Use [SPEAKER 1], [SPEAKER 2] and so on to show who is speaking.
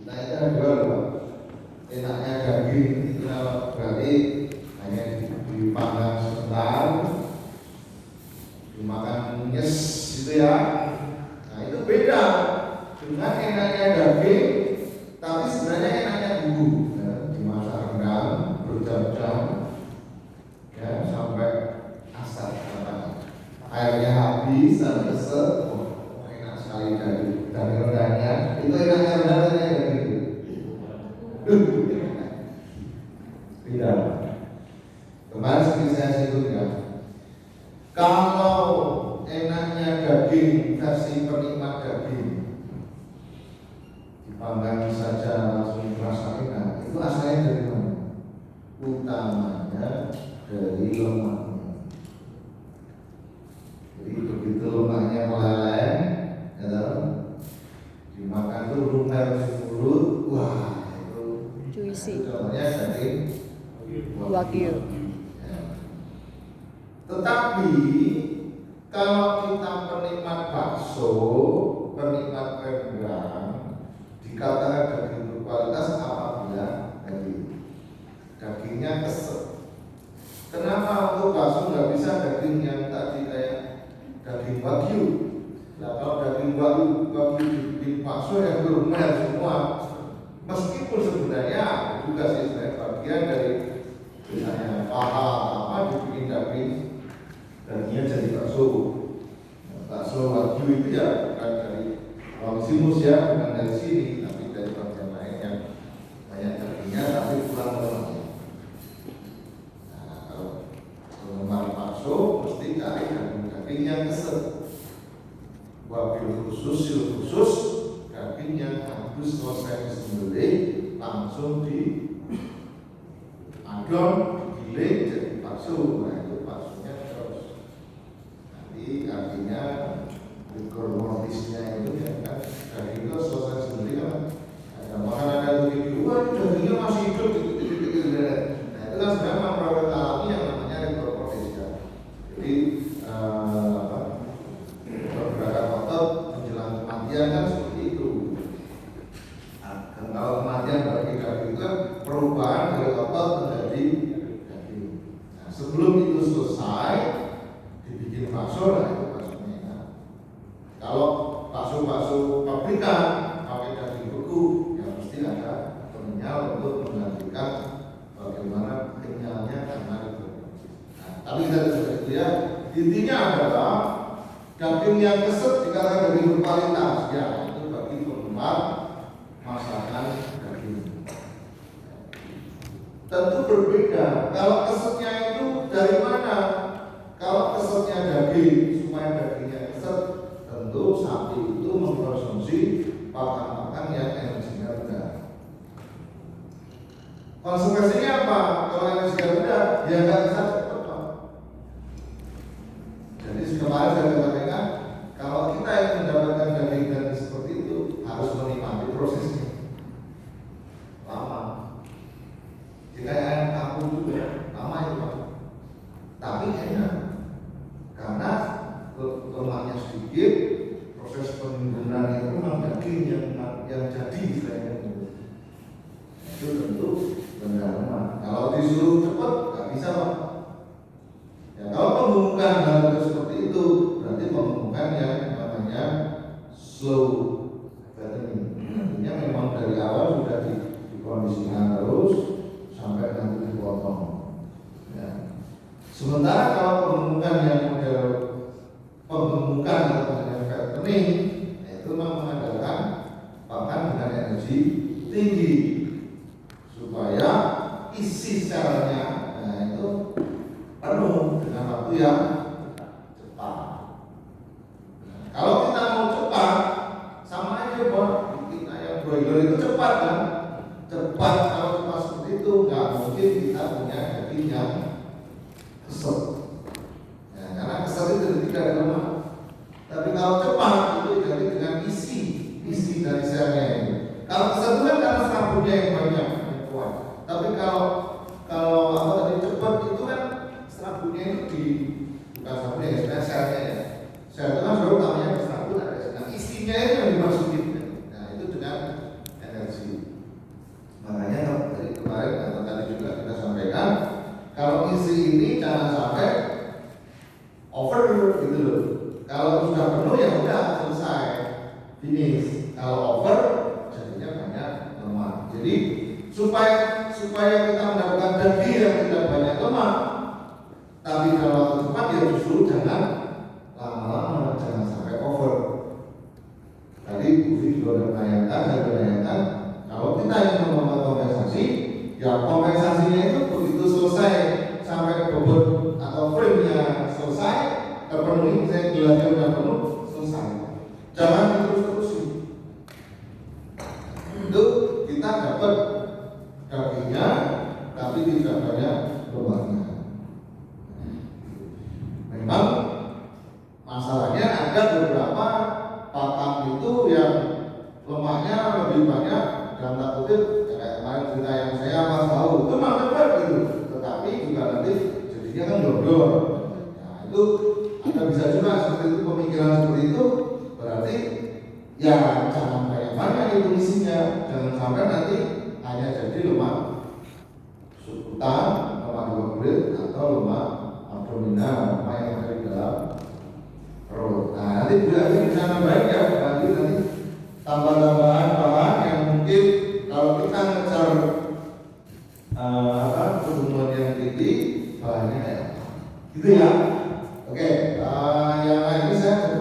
[SPEAKER 1] Nah itu ada dua loh. Enaknya daging itu kalau berarti hanya dipanggang sebentar, dimakan nyes gitu ya. Nah itu beda dengan enaknya daging, tapi sebenarnya enaknya bumbu ya, dimasak rendang berjam-jam ya sampai asar katanya. Airnya habis dan resep, enak sekali daging rendangnya. Itu enaknya rendang daging itu. Tidak. Kemarin seperti saya sebutkan, kalau enaknya daging versi penikmat daging dipanggang saja langsung terasa enak, itu asalnya dari mana? Utamanya dari lemaknya. Jadi begitu lemaknya meleleh, ya, dimakan tuh lumer di mulut, wah itu
[SPEAKER 2] Juicy.
[SPEAKER 1] contohnya daging
[SPEAKER 2] Wagyu.
[SPEAKER 1] ya. Tetapi kalau kita penikmat bakso, penikmat rendang, dikatakan daging berkualitas apabila dagingnya keset. Kenapa untuk bakso nggak bisa daging yang tadi kayak daging wagyu? Nah kalau daging wagyu dibikin bakso yang lumer semua, meskipun sebenarnya juga sih sebenarnya bagian dari misalnya paha apa dibikin dagingnya jadi bakso. Bakso wagyu itu ya bukan dari Longissimus ya, bukan dari sini, tapi dari bagian lain yang banyak dagingnya tapi kurang lemaknya. Nah kalau penggemar bakso mesti cari daging yang keset. Wagyu khusus daging yang habis selesai disembelih langsung diadon, digiling jadi bakso. Nah itu baksonya terus. Nanti artinya rigor mortisnya itu ya kan daging itu selesai disembelih kan ada makanan ada begitu, wah dagingnya masih hidup gitu. Nah itu kan sebenarnya memperoleh alami yang namanya rigor mortis ya. Jadi pergerakan otot menjelang kematian kan seperti itu. Nah, kalau kematian bagi daging itu kan perubahan dari otot menjadi daging. Nah, sebelum itu selesai dibikin bakso, nah itu baksonya enak. Kalau bakso pabrikan pakai daging beku, ya mesti ada penyal untuk menggantikan bagaimana kenyalnya karena itu. Nah, tapi dari itu ya intinya adalah daging yang keset dikatakan daging berkualitas ya itu bagi penggemar masakan daging. Tentu berbeda. Kalau kesetnya itu dari mana? Kalau kesetnya daging supaya dagingnya keset, tentu sapi itu mengkonsumsi pakan-pakan yang energinya rendah. Konsekuensinya apa? Kalau energinya rendah, dia nggak bisa cepat. Jadi kemarin saya katakan, kalau kita yang mendapatkan daging seperti itu harus menikmati prosesnya lama. Jika ayam kampung juga lama itu Pak. Tapi enak karena lemaknya sedikit, proses penimbunan itu memang daging yang jadi istilahnya itu tentu rendah lemak. Kalau disuruh cepat nggak bisa Pak. Ya, kalau pembukaan hal seperti itu berarti pembukaan yang namanya slow fattening. Artinya memang dari awal sudah dikondisikan terus sampai nanti dipotong. Ya. Sementara kalau pembukaan yang model pembukaan atau model fattening itu memang mengandalkan pakan dengan energi tinggi supaya isi selnya itu penuh dengan waktu yang cepat. Nah, kalau kita mau cepat, sama aja Bos, bikin ayam broiler itu cepat kan? Cepat, kalau cepat seperti itu nggak mungkin kita punya daging yang keset. Ya, karena keset itu tidak ada lemak. Tapi kalau cepat itu identik dengan isi dari selnya ini. Kalau keset itu kan karena sabunnya yang banyak, yang kuat. Tapi kalau apa tadi cepat itu kan sabunnya itu bukan sabunnya ya, sebenarnya selnya ya. Sel itu kan selalu namanya sabun ada. Nah isinya itu yang dimasukin. Nah itu dengan energi. ini jangan sampai over gitu loh. Kalau sudah penuh ya udah selesai, finish. Kalau over jadinya banyak lemak. Jadi supaya kita mendapatkan daging yang tidak banyak lemak, tapi dalam waktu cepat ya justru jangan lama-lama, jangan sampai over. Tadi Bu juga sudah menanyakan, kalau kita ingin membuat kompensasi, ya kompensasinya itu begitu selesai sampai bobot atau frame-nya selesai, terpenuhi, saya gelasnya sudah penuh, selesai. Jangan diterus-terusin. Itu kita dapat dagingnya, tapi tidak banyak lemaknya. Memang masalahnya ada beberapa pakan itu yang lemaknya lebih banyak, dalam tanda kutip kayak kemarin cerita yang saya pas tahu itu memang cepat gitu, tetapi juga nanti jadinya kan dodol. Nah itu ada bisa juga seperti itu, pemikiran seperti itu, berarti ya jangan banyak itu isinya, jangan sampai nanti hanya jadi lemak subkutan, lemak dua kulit atau lemak abdominal, lemak yang ada di dalam perut. Nah nanti juga bisa nambahin ya, nanti tambah-tambahan bahan